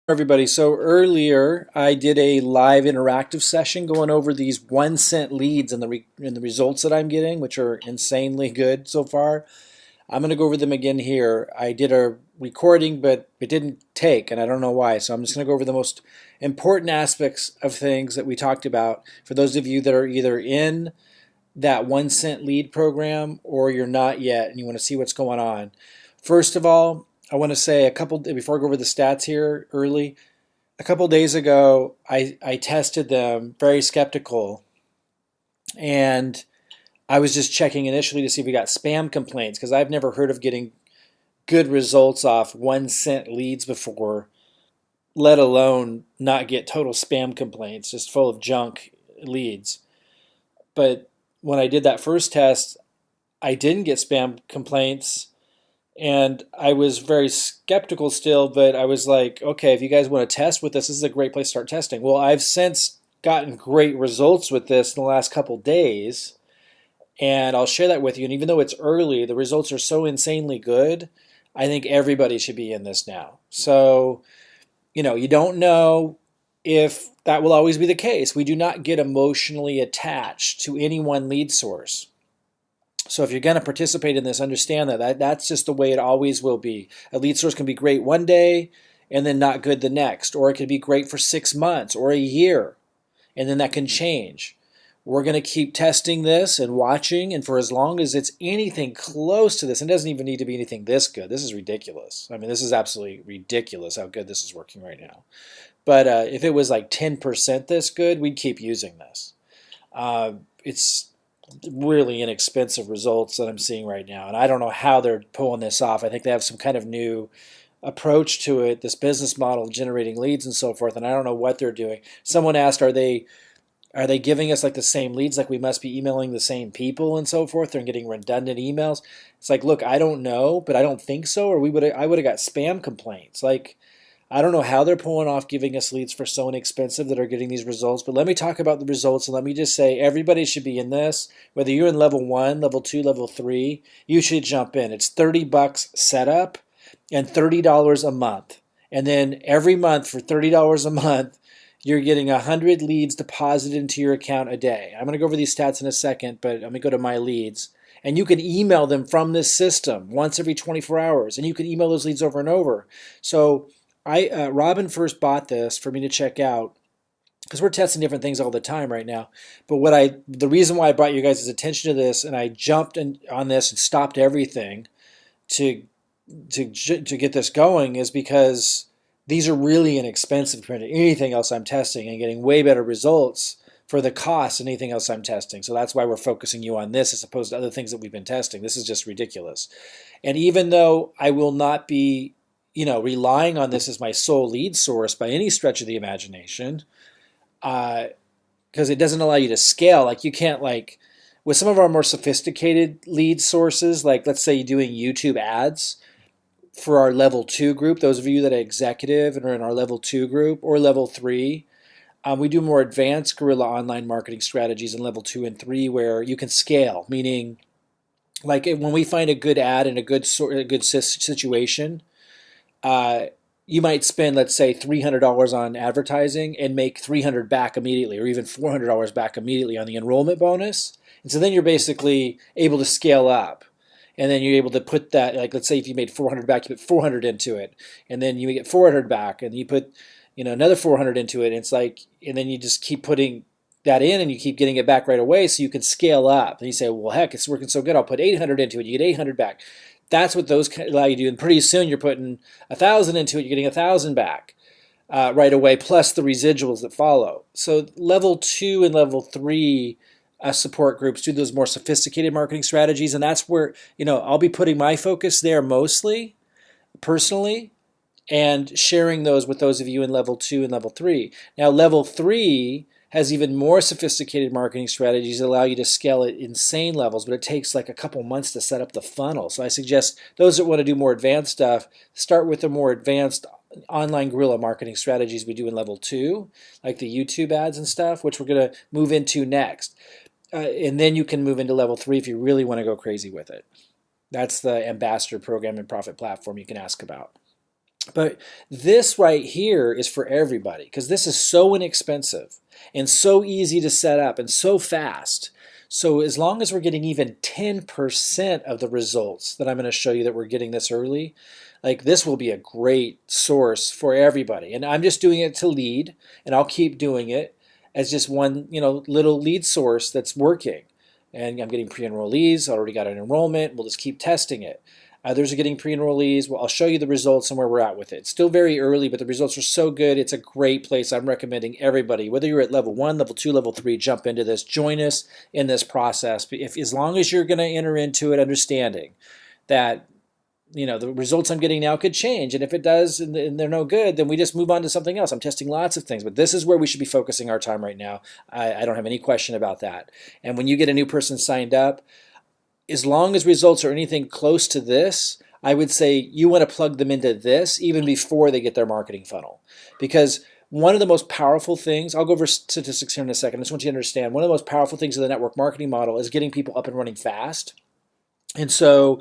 Everybody. So earlier I did a live interactive session going over these 1 cent leads and the results that I'm getting, which are insanely good so far. I'm going to go over them again here. I did a recording, but it didn't take, and I don't know why. So I'm just going to go over the most important aspects of things that we talked about for those of you that are either in that 1 cent lead program or you're not yet and you want to see what's going on. First of all, I want to say before I go over the stats here early, a couple days ago, I tested them, very skeptical, and I was just checking initially to see if we got spam complaints because I've never heard of getting good results off 1 cent leads before, let alone not get total spam complaints, just full of junk leads. But when I did that first test, I didn't get spam complaints. And I was very skeptical still, but I was like, okay, if you guys want to test with this is a great place to start testing. Well, I've since gotten great results with this in the last couple days, and I'll share that with you. And even though it's early, the results are so insanely good, I think everybody should be in this now. So, you don't know if that will always be the case. We do not get emotionally attached to any one lead source. So if you're going to participate in this, understand that's just the way it always will be. A lead source can be great one day and then not good the next, or it could be great for 6 months or a year, and then that can change. We're going to keep testing this and watching, and for as long as it's anything close to this, and it doesn't even need to be anything this good. This is ridiculous. I mean, this is absolutely ridiculous how good this is working right now. But if it was like 10% this good, we'd keep using this. It's really inexpensive results that I'm seeing right now. And I don't know how they're pulling this off. I think they have some kind of new approach to it, this business model of generating leads and so forth. And I don't know what they're doing. Someone asked, are they giving us like the same leads? Like we must be emailing the same people and so forth. They're getting redundant emails. It's like, look, I don't know, but I don't think so. Or I would have got spam complaints. Like, I don't know how they're pulling off giving us leads for so inexpensive that are getting these results, but let me talk about the results and let me just say everybody should be in this. Whether you're in level 1, level 2, level 3, you should jump in. It's $30 setup and $30 a month. And then every month for $30 a month, you're getting 100 leads deposited into your account a day. I'm going to go over these stats in a second, but let me go to my leads. And you can email them from this system once every 24 hours, and you can email those leads over and over. So Robin first bought this for me to check out because we're testing different things all the time right now. But the reason why I brought you guys' attention to this and I jumped on this and stopped everything to get this going is because these are really inexpensive compared to anything else I'm testing and getting way better results for the cost than anything else I'm testing. So that's why we're focusing you on this as opposed to other things that we've been testing. This is just ridiculous. And even though I will not be relying on this as my sole lead source by any stretch of the imagination, because it doesn't allow you to scale. Like you can't with some of our more sophisticated lead sources, like let's say you're doing YouTube ads for our level 2 group, those of you that are executive and are in our level 2 group or level 3, we do more advanced guerrilla online marketing strategies in level 2 and 3 where you can scale, meaning like when we find a good ad in a good situation, you might spend, let's say, $300 on advertising and make $300 back immediately, or even $400 back immediately on the enrollment bonus. And so then you're basically able to scale up. And then you're able to put that, like let's say if you made $400 back, you put $400 into it, and then you get $400 back, and you put another $400 into it. And it's like, and then you just keep putting that in, and you keep getting it back right away, so you can scale up. And you say, well, heck, it's working so good, I'll put $800 into it. You get $800 back. That's what those allow you to do. And pretty soon you're putting $1,000 into it, you're getting $1,000 back right away, plus the residuals that follow. So level 2 and level 3 support groups do those more sophisticated marketing strategies. And that's where, I'll be putting my focus there mostly, personally, and sharing those with those of you in level 2 and level 3. Now, level 3 has even more sophisticated marketing strategies that allow you to scale at insane levels, but it takes like a couple months to set up the funnel. So I suggest those that want to do more advanced stuff, start with the more advanced online guerrilla marketing strategies we do in level 2, like the YouTube ads and stuff, which we're going to move into next. And then you can move into level 3 if you really want to go crazy with it. That's the ambassador program and profit platform you can ask about. But this right here is for everybody because this is so inexpensive and so easy to set up and so fast. So as long as we're getting even 10% of the results that I'm going to show you that we're getting this early, like this will be a great source for everybody. And I'm just doing it to lead, and I'll keep doing it as just one, little lead source that's working. And I'm getting pre-enrollees, I already got an enrollment, we'll just keep testing it. Others are getting pre-enrollees. Well, I'll show you the results and where we're at with it. It's still very early, but the results are so good. It's a great place. I'm recommending everybody, whether you're at level 1, level 2, level 3, jump into this. Join us in this process. As long as you're going to enter into it understanding that the results I'm getting now could change. And if it does and they're no good, then we just move on to something else. I'm testing lots of things, but this is where we should be focusing our time right now. I don't have any question about that. And when you get a new person signed up, as long as results are anything close to this, I would say you want to plug them into this even before they get their marketing funnel. Because one of the most powerful things, I'll go over statistics here in a second, I just want you to understand, one of the most powerful things of the network marketing model is getting people up and running fast. And so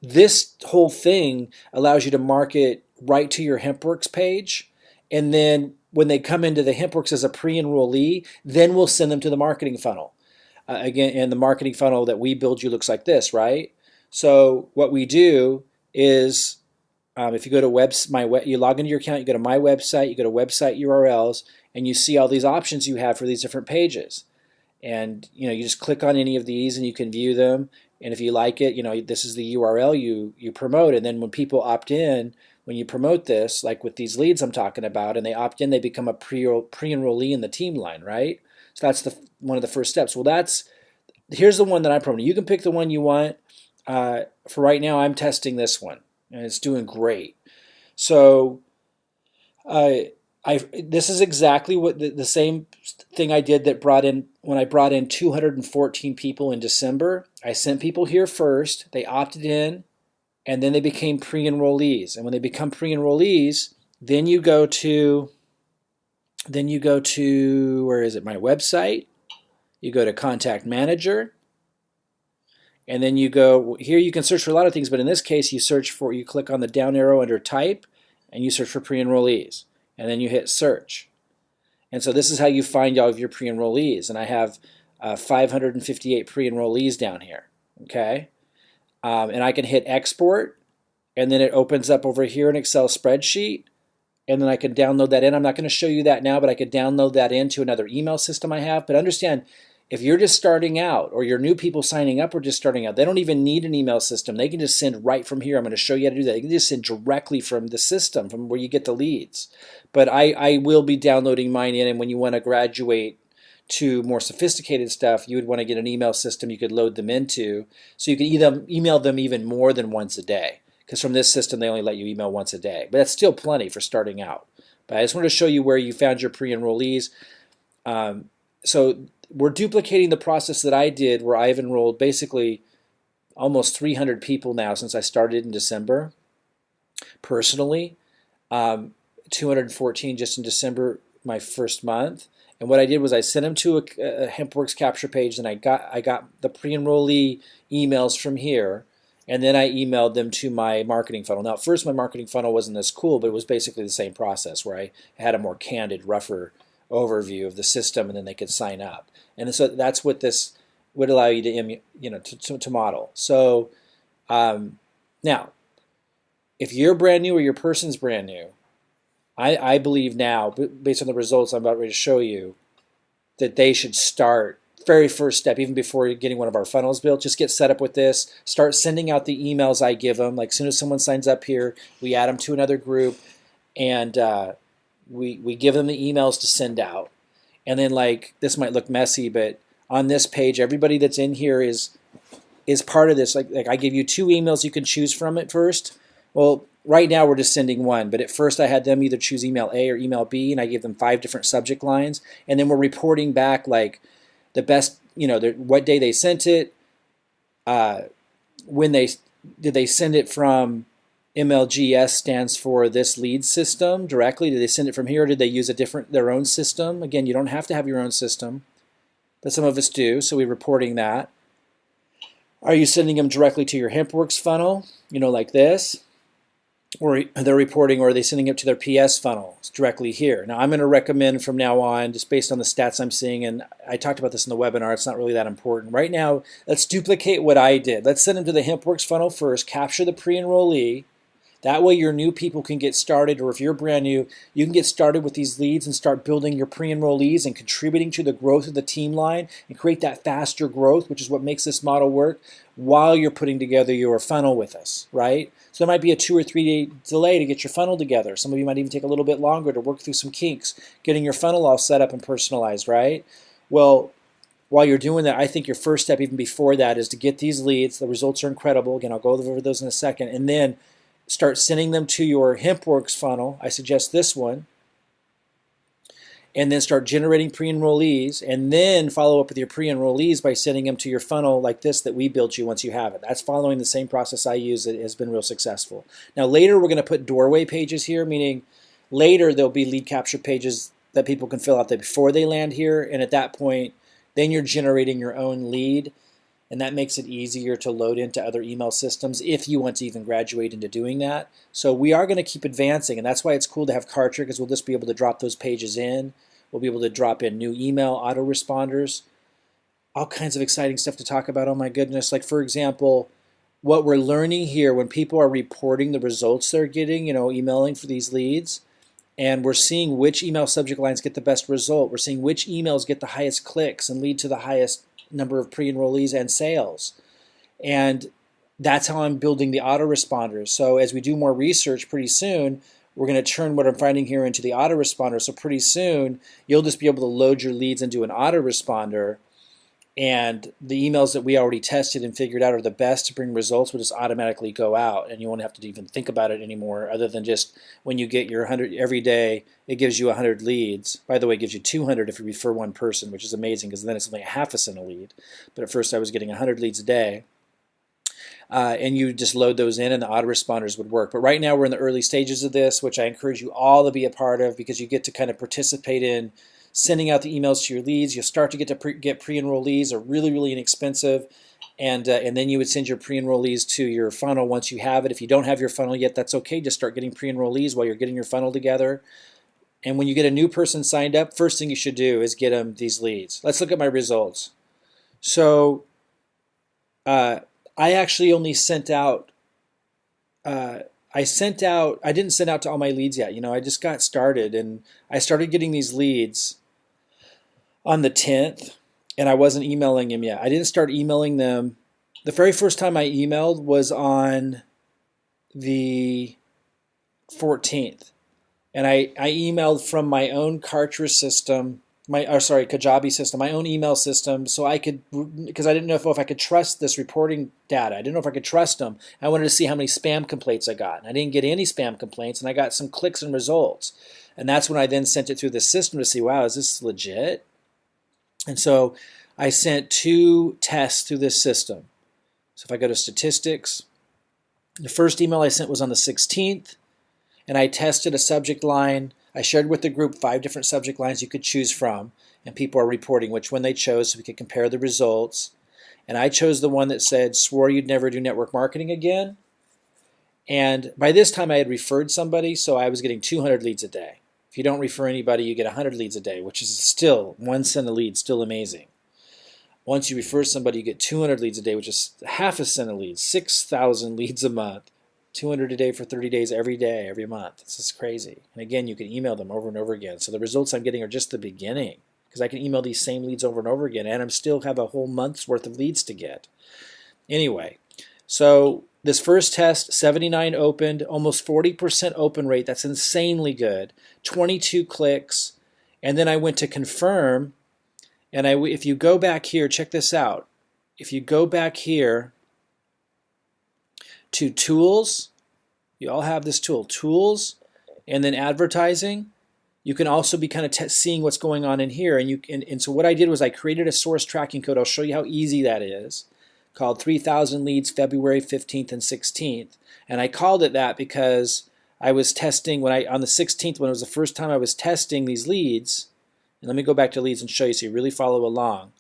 this whole thing allows you to market right to your Hempworx page. And then when they come into the Hempworx as a pre-enrollee, then we'll send them to the marketing funnel. Again, and the marketing funnel that we build you looks like this, right? So what we do is, if you go to you log into your account, you go to my website, you go to website URLs, and you see all these options you have for these different pages. And you just click on any of these, and you can view them. And if you like it, this is the URL you promote. And then when people opt in, when you promote this, like with these leads I'm talking about, and they opt in, they become a pre-enrollee in the team line, right? So that's one of the first steps. Well, here's the one that I'm promoting. You can pick the one you want. For right now, I'm testing this one, and it's doing great. So this is exactly what the same thing I did when I brought in 214 people in December. I sent people here first. They opted in, and then they became pre-enrollees. And when they become pre-enrollees, then you go to where is it? My website. You go to Contact Manager, and then you go here. You can search for a lot of things, but in this case, you click on the down arrow under Type, and you search for pre-enrollees, and then you hit Search. And so this is how you find all of your pre-enrollees. And I have 558 pre-enrollees down here. Okay, and I can hit Export, and then it opens up over here an Excel spreadsheet. And then I could download that in. I'm not going to show you that now, but I could download that into another email system I have. But understand, if you're just starting out, or your new people signing up are just starting out, they don't even need an email system. They can just send right from here. I'm going to show you how to do that. They can just send directly from the system, from where you get the leads. But I will be downloading mine in, and when you want to graduate to more sophisticated stuff, you would want to get an email system you could load them into, so you can either email them even more than once a day. Because from this system, they only let you email once a day. But that's still plenty for starting out. But I just wanted to show you where you found your pre-enrollees. So we're duplicating the process that I did, where I've enrolled basically almost 300 people now since I started in December. Personally, 214 just in December, my first month. And what I did was I sent them to a Hempworx capture page, and I got the pre-enrollee emails from here. And then I emailed them to my marketing funnel. Now, at first, my marketing funnel wasn't as cool, but it was basically the same process, where I had a more candid, rougher overview of the system, and then they could sign up. And so that's what this would allow you to model. So now, if you're brand new or your person's brand new, I believe now, based on the results I'm about ready to show you, that they should start. Very first step, even before getting one of our funnels built, just get set up with this. Start sending out the emails I give them. Like, as soon as someone signs up here, we add them to another group, and we give them the emails to send out. And then, like, this might look messy, but on this page, everybody that's in here is part of this. Like I give you 2 emails you can choose from at first. Well, right now we're just sending one, but at first I had them either choose email A or email B, and I gave them 5 different subject lines, and then we're reporting back like the best, what day they sent it, when did they send it from. MLGS stands for this lead system directly. Did they send it from here, or did they use their own system? Again, you don't have to have your own system, but some of us do, so we're reporting that. Are you sending them directly to your Hempworx funnel, like this? or they're reporting, or are they sending it to their PS funnel directly here? Now, I'm going to recommend from now on, just based on the stats I'm seeing, and I talked about this in the webinar, it's not really that important. Right now, let's duplicate what I did. Let's send them to the Hempworx funnel first, capture the pre-enrollee. That way your new people can get started, or if you're brand new, you can get started with these leads and start building your pre-enrollees and contributing to the growth of the team line and create that faster growth, which is what makes this model work, while you're putting together your funnel with us, right? So there might be a 2 or 3 day delay to get your funnel together. Some of you might even take a little bit longer to work through some kinks, getting your funnel all set up and personalized, right? Well, while you're doing that, I think your first step even before that is to get these leads. The results are incredible. Again, I'll go over those in a second. And then start sending them to your Hempworx funnel. I suggest this one. And then start generating pre-enrollees, and then follow up with your pre-enrollees by sending them to your funnel like this that we built you once you have it. That's following the same process I use that has been real successful. Now later we're going to put doorway pages here, meaning later there'll be lead capture pages that people can fill out there before they land here, and at that point then you're generating your own lead, and that makes it easier to load into other email systems if you want to even graduate into doing that. So we are going to keep advancing, and that's why it's cool to have Kartra, because we'll just be able to drop those pages in. We'll be able to drop in new email autoresponders, all kinds of exciting stuff to talk about. Oh my goodness. Like for example, what we're learning here when people are reporting the results they're getting, emailing for these leads, and we're seeing which email subject lines get the best result. We're seeing which emails get the highest clicks and lead to the highest number of pre-enrollees and sales. And that's how I'm building the autoresponders. So as we do more research pretty soon, we're going to turn what I'm finding here into the autoresponder. So pretty soon, you'll just be able to load your leads into an autoresponder, and the emails that we already tested and figured out are the best to bring results will just automatically go out, and you won't have to even think about it anymore, other than just when you get your 100 every day, it gives you 100 leads. By the way, it gives you 200 if you refer one person, which is amazing because then it's only a half a cent a lead. But at first I was getting 100 leads a day. And you just load those in and the autoresponders would work. But right now we're in the early stages of this, which I encourage you all to be a part of, because you get to kind of participate in sending out the emails to your leads. You'll start to get to get pre-enrollees, are really, really inexpensive. And then you would send your pre-enrollees to your funnel once you have it. If you don't have your funnel yet, that's okay. Just start getting pre-enrollees while you're getting your funnel together. And when you get a new person signed up, first thing you should do is get them these leads. Let's look at my results. So I actually only sent out, I didn't send out to all my leads yet. I just got started, and I started getting these leads on the 10th, and I wasn't emailing them yet. I didn't start emailing them. The very first time I emailed was on the 14th, and I emailed from my own Kartra system, Kajabi system, my own email system, so I could, because I didn't know if I could trust this reporting data. I didn't know if I could trust them. I wanted to see how many spam complaints I got. And I didn't get any spam complaints, and I got some clicks and results. And that's when I then sent it through the system to see, wow, is this legit? And so I sent 2 tests through this system. So if I go to statistics, the first email I sent was on the 16th, and I tested a subject line. I shared with the group 5 different subject lines you could choose from, and people are reporting which one they chose so we could compare the results. And I chose the one that said, swore you'd never do network marketing again. And by this time I had referred somebody, so I was getting 200 leads a day. If you don't refer anybody, you get 100 leads a day, which is still 1 cent a lead, still amazing. Once you refer somebody, you get 200 leads a day, which is half a cent a lead, 6,000 leads a month. 200 a day for 30 days every day, every month. This is crazy. And again, you can email them over and over again. So the results I'm getting are just the beginning, because I can email these same leads over and over again, and I still have a whole month's worth of leads to get. Anyway, so this first test, 79 opened, almost 40% open rate. That's insanely good. 22 clicks. And then I went to confirm, and if you go back here, check this out. If you go back here to tools, you all have this tool, tools, and then advertising. You can also be kind of seeing what's going on in here. And so what I did was I created a source tracking code. I'll show you how easy that is, called 3,000 leads February 15th and 16th. And I called it that because I was testing on the 16th, when it was the first time I was testing these leads. And let me go back to leads and show you so you really follow along.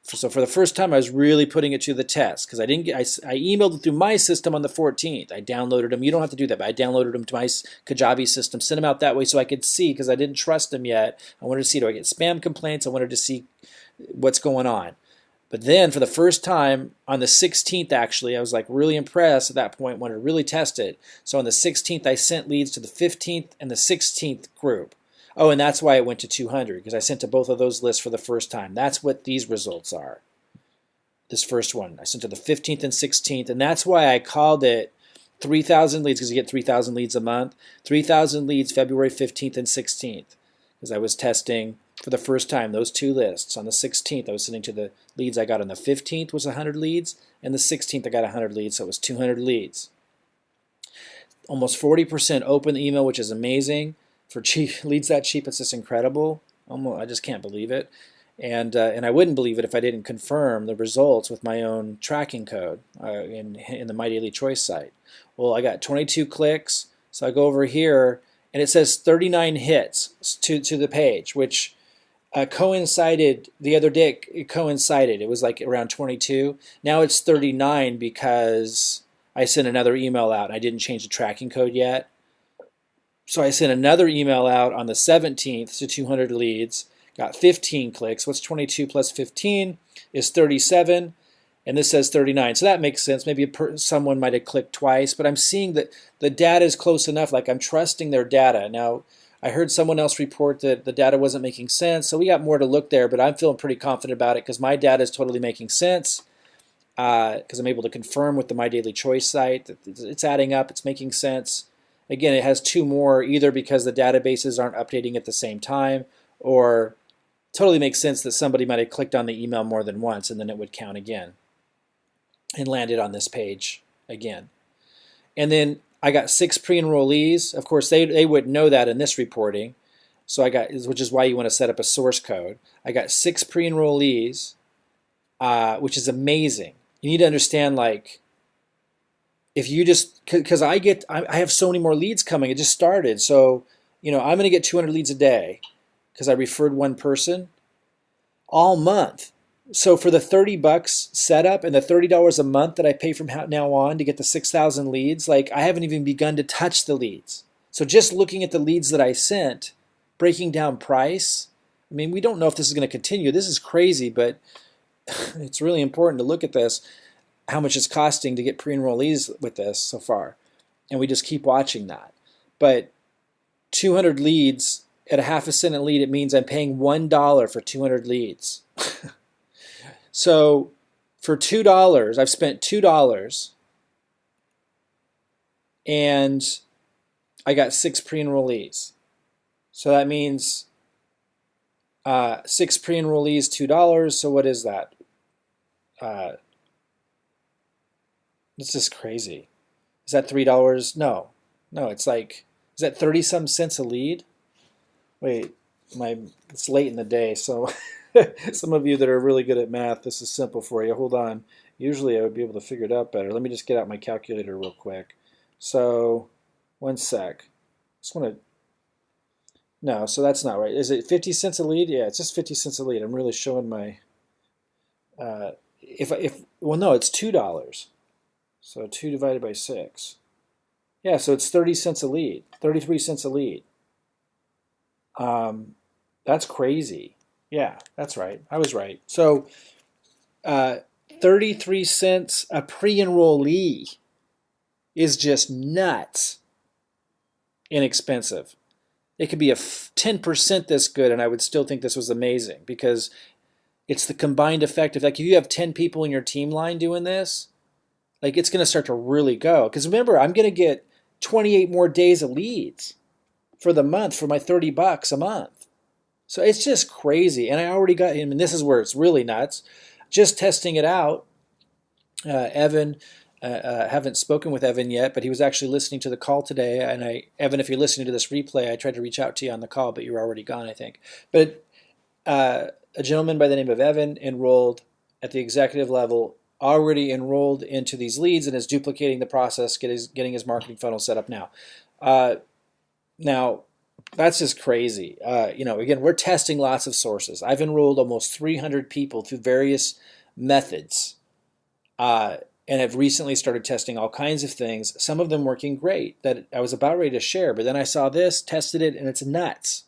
So for the first time, I was really putting it to the test because I didn't get. I emailed it through my system on the 14th. I downloaded them. You don't have to do that, but I downloaded them to my Kajabi system, sent them out that way so I could see because I didn't trust them yet. I wanted to see, do I get spam complaints? I wanted to see what's going on. But then for the first time on the 16th, actually, I was like really impressed at that point, wanted to really test it. So on the 16th, I sent leads to the 15th and the 16th group. Oh, and that's why it went to 200, because I sent to both of those lists for the first time. That's what these results are. This first one, I sent to the 15th and 16th, and that's why I called it 3,000 leads, because you get 3,000 leads a month. 3,000 leads February 15th and 16th, because I was testing for the first time those two lists. On the 16th, I was sending to the leads I got on the 15th was 100 leads, and the 16th I got 100 leads, so it was 200 leads. Almost 40% open email, which is amazing. For cheap leads that cheap, it's just incredible. I just can't believe it. And I wouldn't believe it if I didn't confirm the results with my own tracking code in the My Daily Choice site. Well, I got 22 clicks, so I go over here, and it says 39 hits to the page, which coincided the other day. It coincided. It was like around 22. Now it's 39 because I sent another email out, and I didn't change the tracking code yet. So I sent another email out on the 17th to 200 leads, got 15 clicks. What's 22 plus 15 is 37, and this says 39. So that makes sense. Maybe someone might have clicked twice, but I'm seeing that the data is close enough, like I'm trusting their data. Now, I heard someone else report that the data wasn't making sense, so we got more to look there, but I'm feeling pretty confident about it because my data is totally making sense because I'm able to confirm with the My Daily Choice site that it's adding up, it's making sense. Again, it has two more, either because the databases aren't updating at the same time, or totally makes sense that somebody might have clicked on the email more than once, and then it would count again and landed on this page again. And then I got 6 pre-enrollees. Of course, they wouldn't know that in this reporting, so which is why you want to set up a source code. I got 6 pre-enrollees, which is amazing. You need to understand, like, if you just, because I have so many more leads coming. It just started. So, I'm going to get 200 leads a day because I referred one person all month. So for the $30 setup and the $30 a month that I pay from now on to get the 6,000 leads, like I haven't even begun to touch the leads. So just looking at the leads that I sent, breaking down price, I mean, we don't know if this is going to continue. This is crazy, but it's really important to look at this. How much it's costing to get pre-enrollees with this so far, and we just keep watching that. But 200 leads at a half a cent a lead, it means I'm paying $1 for 200 leads. So for $2, I've spent $2, and I got 6 pre-enrollees. So that means 6 pre-enrollees, $2. So what is that? It's just crazy. Is that $3? No, it's like, is that 30-some cents a lead? Wait, it's late in the day, so some of you that are really good at math, this is simple for you. Hold on. Usually I would be able to figure it out better. Let me just get out my calculator real quick. So, one sec. Just want to, no, so that's not right. Is it 50 cents a lead? Yeah, it's just 50 cents a lead. I'm really showing my, well, no, it's $2. So 2 divided by 6. Yeah, so it's 30 cents a lead, 33 cents a lead. That's crazy. Yeah, that's right. I was right. So 33 cents a pre-enrollee is just nuts inexpensive. It could be a 10% this good, and I would still think this was amazing because it's the combined effect of, like, if you have 10 people in your team line doing this, like, it's going to start to really go. Because remember, I'm going to get 28 more days of leads for the month for my $30 a month. So it's just crazy. And I already got him, and this is where it's really nuts. Just testing it out, Evan, haven't spoken with Evan yet, but he was actually listening to the call today. And Evan, if you're listening to this replay, I tried to reach out to you on the call, but you were already gone, I think. But a gentleman by the name of Evan enrolled at the executive level, already enrolled into these leads, and is duplicating the process, getting his marketing funnel set up now. Now, That's just crazy. Again, we're testing lots of sources. I've enrolled almost 300 people through various methods, uh, and have recently started testing all kinds of things. Some of them working great that I was about ready to share, but then I saw this, tested it, and it's nuts.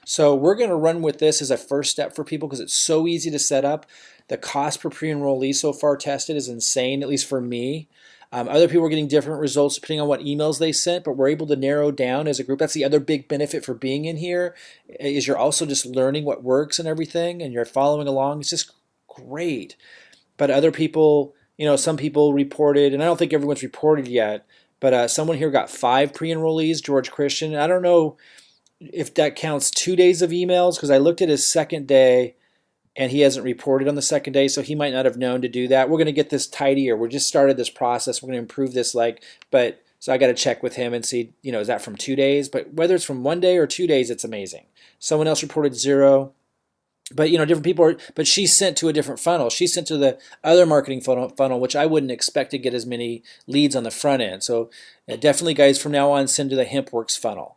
So we're going to run with this as a first step for people because it's so easy to set up. The cost per pre-enrollee so far tested is insane, at least for me. Other people are getting different results depending on what emails they sent, but we're able to narrow down as a group. That's the other big benefit for being in here, is you're also just learning what works and everything, and you're following along. It's just great. But other people, some people reported, and I don't think everyone's reported yet, but someone here got 5 pre-enrollees, George Christian. I don't know if that counts 2 days of emails, because I looked at his second day and he hasn't reported on the second day, so he might not have known to do that. We're going to get this tidier. We just started this process. We're going to improve this, but so I got to check with him and see, is that from 2 days? But whether it's from 1 day or 2 days, it's amazing. Someone else reported 0. But different people but she's sent to a different funnel. She's sent to the other marketing funnel, which I wouldn't expect to get as many leads on the front end. So definitely, guys, from now on, send to the Hempworx funnel.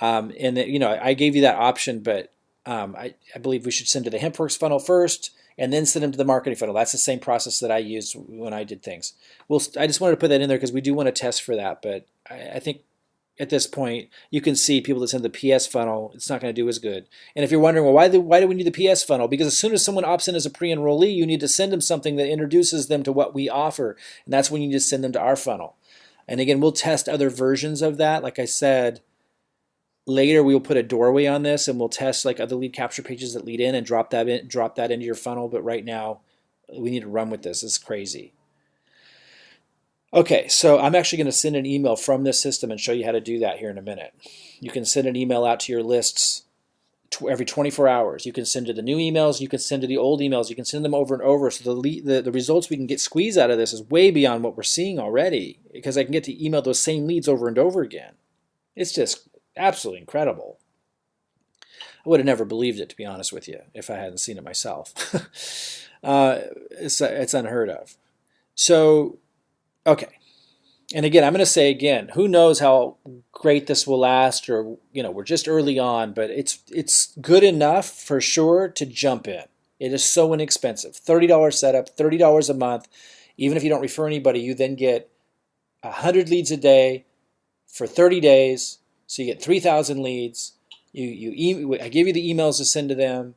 I gave you that option, but I believe we should send to the Hempworx funnel first and then send them to the marketing funnel. That's the same process that I used when I did things. I just wanted to put that in there because we do want to test for that, but I think at this point, you can see people that send the PS funnel, it's not going to do as good. And if you're wondering, well, why do we need the PS funnel? Because as soon as someone opts in as a pre-enrollee, you need to send them something that introduces them to what we offer. And that's when you just send them to our funnel. And again, we'll test other versions of that. Like I said, later we will put a doorway on this and we'll test like other lead capture pages that lead in and drop that into your funnel. But right now, we need to run with this. It's crazy. Okay, so I'm actually going to send an email from this system and show you how to do that here in a minute. You can send an email out to your lists every 24 hours. You can send to the new emails. You can send to the old emails. You can send them over and over. So the results we can get squeezed out of this is way beyond what we're seeing already, because I can get to email those same leads over and over again. It's just absolutely incredible. I would have never believed it, to be honest with you, if I hadn't seen it myself. It's unheard of. So, okay. And again, I'm going to say again, who knows how great this will last, or we're just early on, but it's good enough for sure to jump in. It is so inexpensive. $30 setup, $30 a month. Even if you don't refer anybody, you then get 100 leads a day for 30 days. So you get 3,000 leads. I give you the emails to send to them.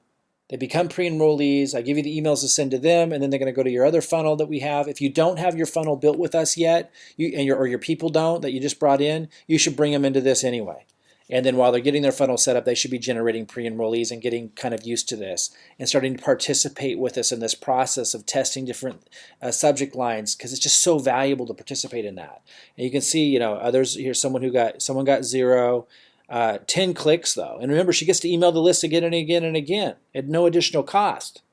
They become pre-enrollees. I give you the emails to send to them, and then they're going to go to your other funnel that we have. If you don't have your funnel built with us yet, or your people don't that you just brought in, you should bring them into this anyway. And then while they're getting their funnel set up, they should be generating pre-enrollees and getting kind of used to this and starting to participate with us in this process of testing different subject lines, because it's just so valuable to participate in that. And you can see, others here. Someone got 0. 10 clicks though, and remember, she gets to email the list again and again and again at no additional cost,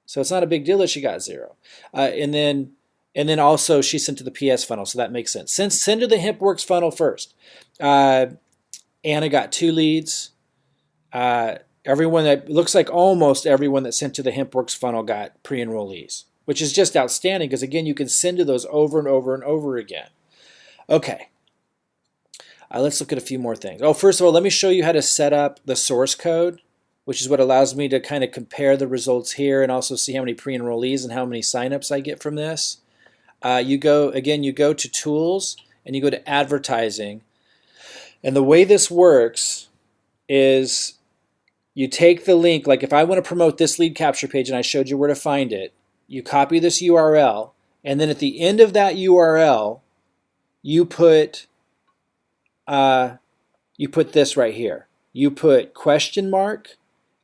so it's not a big deal that she got 0. And then also she sent to the PS funnel, so that makes sense. Send to the Hempworx funnel first. Anna got 2 leads. Everyone that looks like almost everyone that sent to the Hempworx funnel got pre-enrollees, which is just outstanding because again, you can send to those over and over and over again. Okay. Let's look at a few more things. First of all, let me show you how to set up the source code, which is what allows me to kind of compare the results here and also see how many pre-enrollees and how many signups I get from this. You go to Tools and you go to Advertising. And the way this works is you take the link, like if I want to promote this lead capture page and I showed you where to find it, you copy this URL, and then at the end of that URL, you put this right here. You put question mark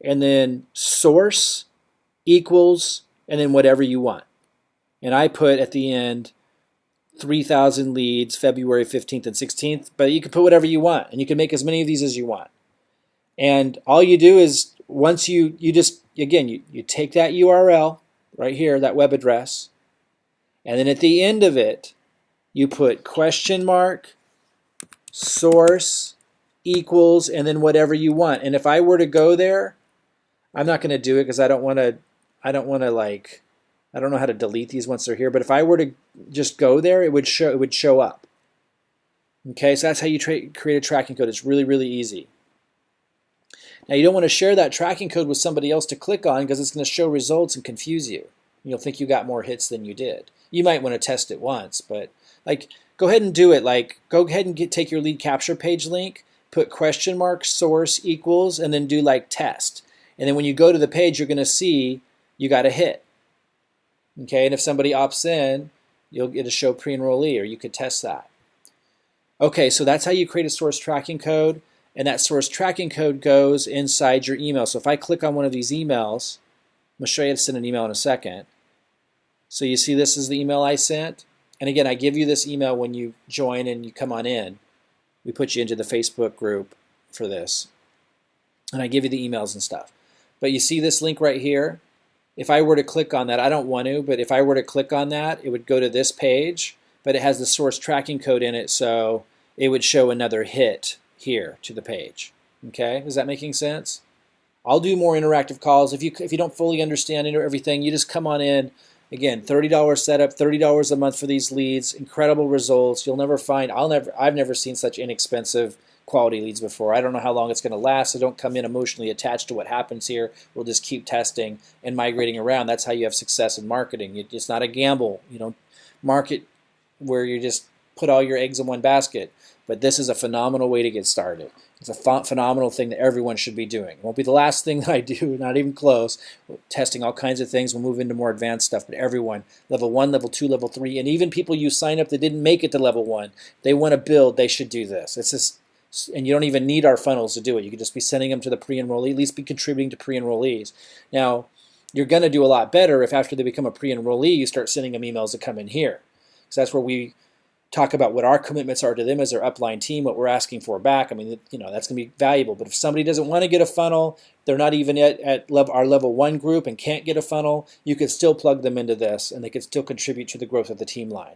and then source equals and then whatever you want. And I put at the end 3,000 leads February 15th and 16th, but you can put whatever you want and you can make as many of these as you want. And all you do is once you take that URL right here, that web address, and then at the end of it, you put question mark, source equals, and then whatever you want. And if I were to go there, I'm not going to do it because I don't know how to delete these once they're here, but if I were to just go there, it would show up. Okay, so that's how you create a tracking code. It's really, really easy. Now you don't want to share that tracking code with somebody else to click on because it's going to show results and confuse you. You'll think you got more hits than you did. You might want to test it once, but like go ahead and do it. Like go ahead and take your lead capture page link, put question mark source equals, and then do like test. And then when you go to the page, you're going to see you got a hit. Okay, and if somebody opts in, you'll get a show pre-enrollee, or you could test that. Okay, so that's how you create a source tracking code, and that source tracking code goes inside your email. So if I click on one of these emails, I'm going to show you how to send an email in a second. So you see this is the email I sent, and again, I give you this email when you join and you come on in. We put you into the Facebook group for this, and I give you the emails and stuff. But you see this link right here? If I were to click on that, I don't want to, but if I were to click on that, it would go to this page, but it has the source tracking code in it, so it would show another hit here to the page. Okay, is that making sense? I'll do more interactive calls. If you don't fully understand everything, you just come on in. Again, $30 setup, $30 a month for these leads, incredible results. You'll never find, I've never seen such inexpensive quality leads before. I don't know how long it's going to last, so don't come in emotionally attached to what happens here. We'll just keep testing and migrating around. That's how you have success in marketing. It's not a gamble. You don't market where you just put all your eggs in one basket. But this is a phenomenal way to get started. It's a phenomenal thing that everyone should be doing. It won't be the last thing that I do, not even close. We're testing all kinds of things. We'll move into more advanced stuff, but everyone, level 1, level 2, level 3, and even people you sign up that didn't make it to level 1, they want to build, they should do this. It's just, and you don't even need our funnels to do it. You could just be sending them to the pre-enrollee, at least be contributing to pre-enrollees. Now, you're going to do a lot better if after they become a pre-enrollee, you start sending them emails that come in here. So that's where we talk about what our commitments are to them as their upline team, what we're asking for back. I mean, you know, that's going to be valuable. But if somebody doesn't want to get a funnel, they're not even at our level 1 group and can't get a funnel, you could still plug them into this and they could still contribute to the growth of the team line.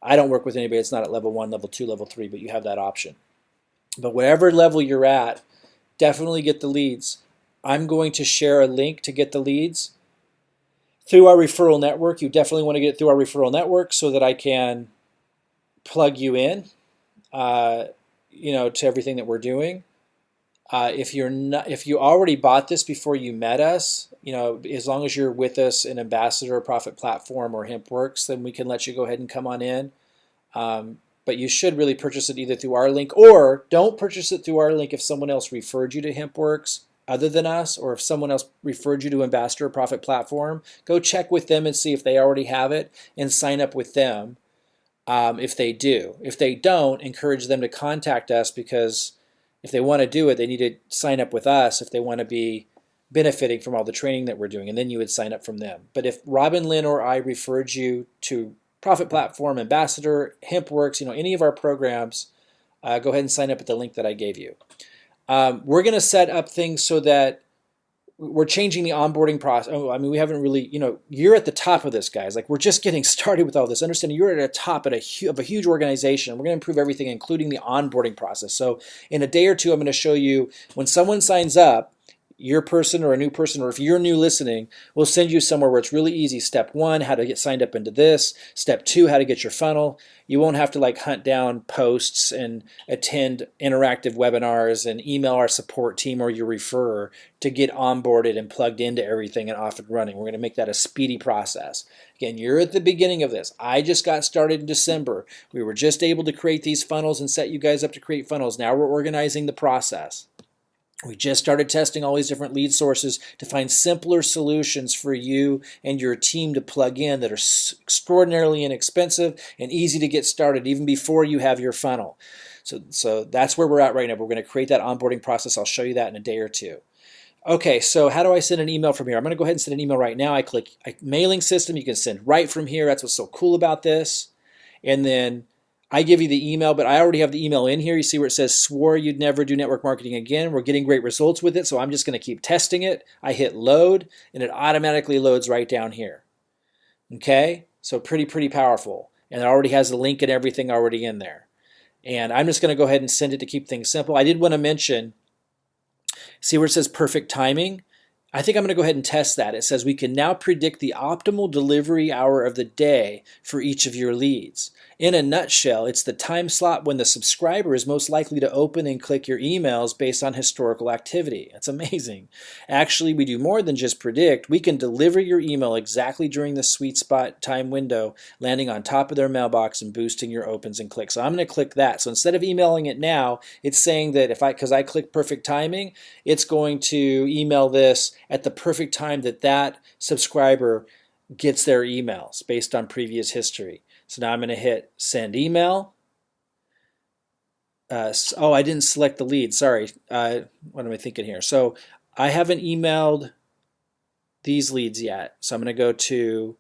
I don't work with anybody that's not at level 1, level 2, level 3, but you have that option. But whatever level you're at, definitely get the leads. I'm going to share a link to get the leads through our referral network. You definitely want to get it through our referral network so that I can plug you in, you know, to everything that we're doing. If you already bought this before you met us, you know, as long as you're with us in Ambassador, Profit Platform, or Hempworx, then we can let you go ahead and come on in. But you should really purchase it either through our link, or don't purchase it through our link if someone else referred you to Hempworx other than us, or if someone else referred you to Ambassador, Profit Platform. Go check with them and see if they already have it and sign up with them. If they do. If they don't, encourage them to contact us, because if they want to do it, they need to sign up with us if they want to be benefiting from all the training that we're doing, and then you would sign up from them. But if Robin, Lynn, or I referred you to Profit Platform, Ambassador, Hempworx, you know, any of our programs, go ahead and sign up at the link that I gave you. We're going to set up things so that we're changing the onboarding process. Oh, I mean, we haven't really, you know, you're at the top of this, guys. Like, we're just getting started with all this. Understand, you're at the top of a huge organization. We're going to improve everything, including the onboarding process. So in a day or two, I'm going to show you when someone signs up, your person or a new person, or if you're new listening, we'll send you somewhere where it's really easy. Step 1, how to get signed up into this. Step 2, how to get your funnel. You won't have to like hunt down posts and attend interactive webinars and email our support team or your referrer to get onboarded and plugged into everything and off and running. We're going to make that a speedy process. Again, you're at the beginning of this. I just got started in December. We were just able to create these funnels and set you guys up to create funnels. Now we're organizing the process. We just started testing all these different lead sources to find simpler solutions for you and your team to plug in that are extraordinarily inexpensive and easy to get started even before you have your funnel. So that's where we're at right now. We're going to create that onboarding process. I'll show you that in a day or two. Okay, so how do I send an email from here? I'm going to go ahead and send an email right now. I click mailing system. You can send right from here. That's what's so cool about this. And then I give you the email, but I already have the email in here. You see where it says swore you'd never do network marketing again. We're getting great results with it, so I'm just going to keep testing it. I hit load, and it automatically loads right down here. Okay, so pretty powerful. And it already has the link and everything already in there. And I'm just going to go ahead and send it to keep things simple. I did want to mention, see where it says perfect timing? I think I'm going to go ahead and test that. It says we can now predict the optimal delivery hour of the day for each of your leads. In a nutshell, it's the time slot when the subscriber is most likely to open and click your emails based on historical activity. That's amazing. Actually, we do more than just predict. We can deliver your email exactly during the sweet spot time window, landing on top of their mailbox and boosting your opens and clicks. So I'm going to click that. So instead of emailing it now, it's saying that because I click perfect timing, it's going to email this at the perfect time that subscriber gets their emails based on previous history. So now I'm going to hit send email. Oh, I didn't select the lead. Sorry. What am I thinking here? So I haven't emailed these leads yet. So I'm going to go to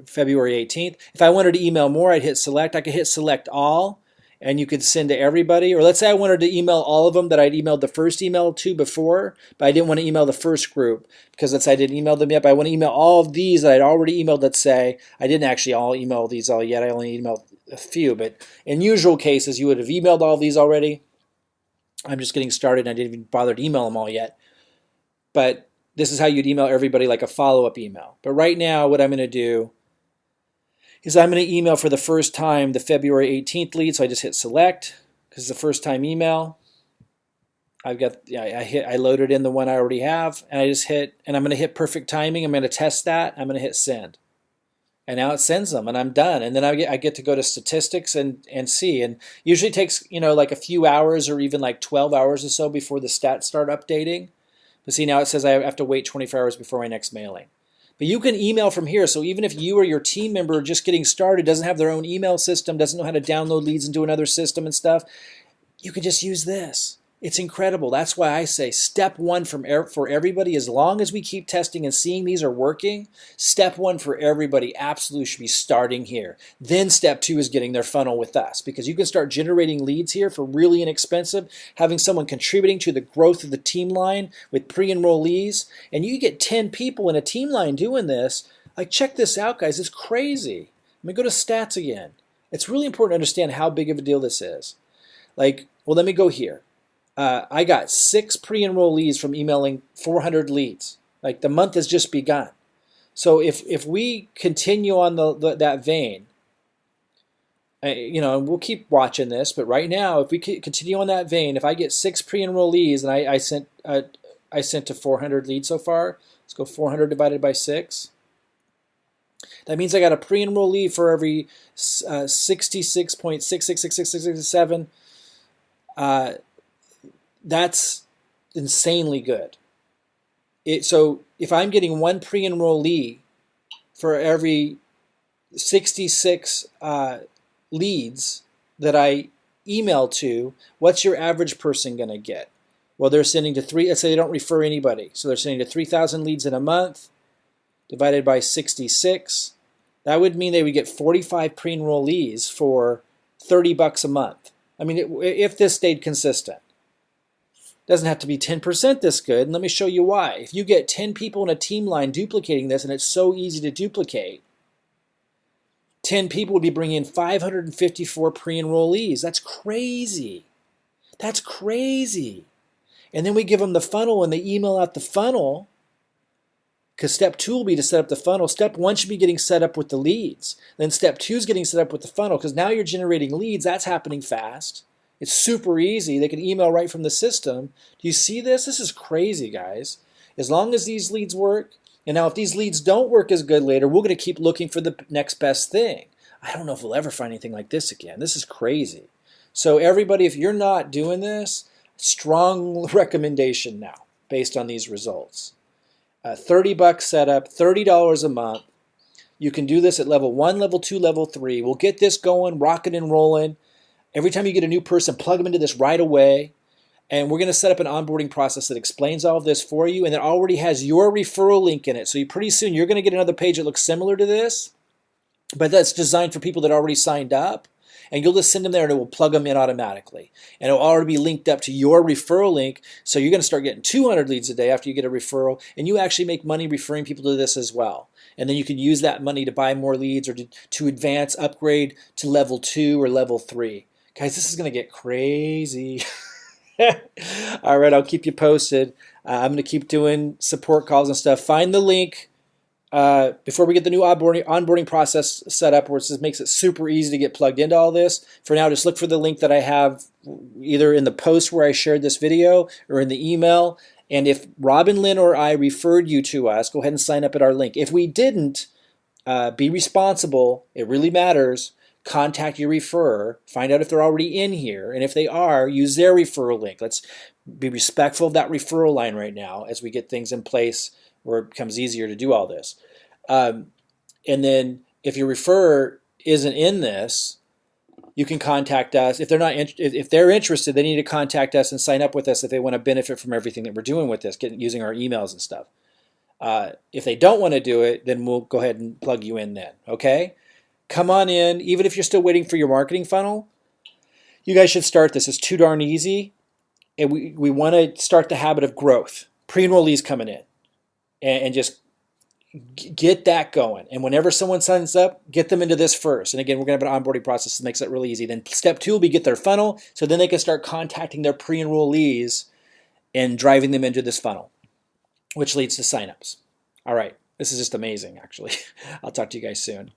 February 18th. If I wanted to email more, I'd hit select. I could hit select all, and you could send to everybody. Or let's say I wanted to email all of them that I'd emailed the first email to before, but I didn't want to email the first group because let's say I didn't email them yet, but I want to email all of these that I'd already emailed. Let's say I didn't actually all email these all yet. I only emailed a few, but in usual cases, you would have emailed all of these already. I'm just getting started and I didn't even bother to email them all yet. But this is how you'd email everybody, like a follow-up email. But right now, what I'm going to do is I'm going to email for the first time the February 18th lead. So I just hit select because it's the first time email. I loaded in the one I already have, and I just hit, and I'm going to hit perfect timing. I'm going to test that. I'm going to hit send. And now it sends them, and I'm done. And then I get to go to statistics and see. And usually it takes, like a few hours or even like 12 hours or so before the stats start updating. But see, now it says I have to wait 24 hours before my next mailing. But you can email from here. So even if you or your team member just getting started doesn't have their own email system, doesn't know how to download leads into another system and stuff, you can just use this. It's incredible. That's why I say step one for everybody, as long as we keep testing and seeing these are working, step one for everybody absolutely should be starting here. Then step two is getting their funnel with us, because you can start generating leads here for really inexpensive, having someone contributing to the growth of the team line with pre-enrollees, and you get 10 people in a team line doing this. Like, check this out, guys. It's crazy. Let me go to stats again. It's really important to understand how big of a deal this is. Like, well, let me go here. I got 6 pre-enrollees from emailing 400 leads. Like, the month has just begun. So if we continue on that vein, and we'll keep watching this, but right now, if we continue on that vein, if I get 6 pre-enrollees and I sent to 400 leads so far, let's go 400 divided by 6. That means I got a pre-enrollee for every 66.666667. That's insanely good. So if I'm getting 1 pre-enrollee for every 66 leads that I email to, what's your average person going to get? Well, they're sending to 3, let's say they don't refer anybody. So they're sending to 3,000 leads in a month divided by 66. That would mean they would get 45 pre-enrollees for $30 a month. I mean, if this stayed consistent. Doesn't have to be 10% this good, and let me show you why. If you get 10 people in a team line duplicating this, and it's so easy to duplicate, 10 people would be bringing in 554 pre-enrollees. That's crazy. That's crazy. And then we give them the funnel, and they email out the funnel, because step 2 will be to set up the funnel. Step 1 should be getting set up with the leads. Then step 2 is getting set up with the funnel, because now you're generating leads. That's happening fast. It's super easy. They can email right from the system. Do you see this? This is crazy, guys. As long as these leads work, and now if these leads don't work as good later, we're going to keep looking for the next best thing. I don't know if we'll ever find anything like this again. This is crazy. So everybody, if you're not doing this, strong recommendation now based on these results. $30 setup, $30 a month. You can do this at level 1, level 2, level 3. We'll get this going, rocking and rolling. Every time you get a new person, plug them into this right away. And we're going to set up an onboarding process that explains all of this for you, and that already has your referral link in it. So pretty soon you're going to get another page that looks similar to this, but that's designed for people that already signed up. And you'll just send them there and it will plug them in automatically. And it will already be linked up to your referral link. So you're going to start getting 200 leads a day after you get a referral. And you actually make money referring people to this as well. And then you can use that money to buy more leads or to advance, upgrade to level 2 or level 3. Guys, this is going to get crazy. All right, I'll keep you posted. I'm going to keep doing support calls and stuff. Find the link before we get the new onboarding process set up, where it just makes it super easy to get plugged into all this. For now, just look for the link that I have either in the post where I shared this video or in the email. And if Robin, Lynn, or I referred you to us, go ahead and sign up at our link. If we didn't, be responsible. It really matters. Contact your referrer. Find out if they're already in here. And if they are, use their referral link. Let's be respectful of that referral line right now as we get things in place where it becomes easier to do all this. And then if your referrer isn't in this, you can contact us. If they're interested, they need to contact us and sign up with us if they want to benefit from everything that we're doing with this, using our emails and stuff. If they don't want to do it, then we'll go ahead and plug you in then. Okay? Come on in. Even if you're still waiting for your marketing funnel, you guys should start this. It's too darn easy. And we want to start the habit of growth. Pre-enrollees coming in. And just get that going. And whenever someone signs up, get them into this first. And again, we're going to have an onboarding process that makes that really easy. Then step 2 will be get their funnel, so then they can start contacting their pre-enrollees and driving them into this funnel, which leads to signups. All right. This is just amazing, actually. I'll talk to you guys soon.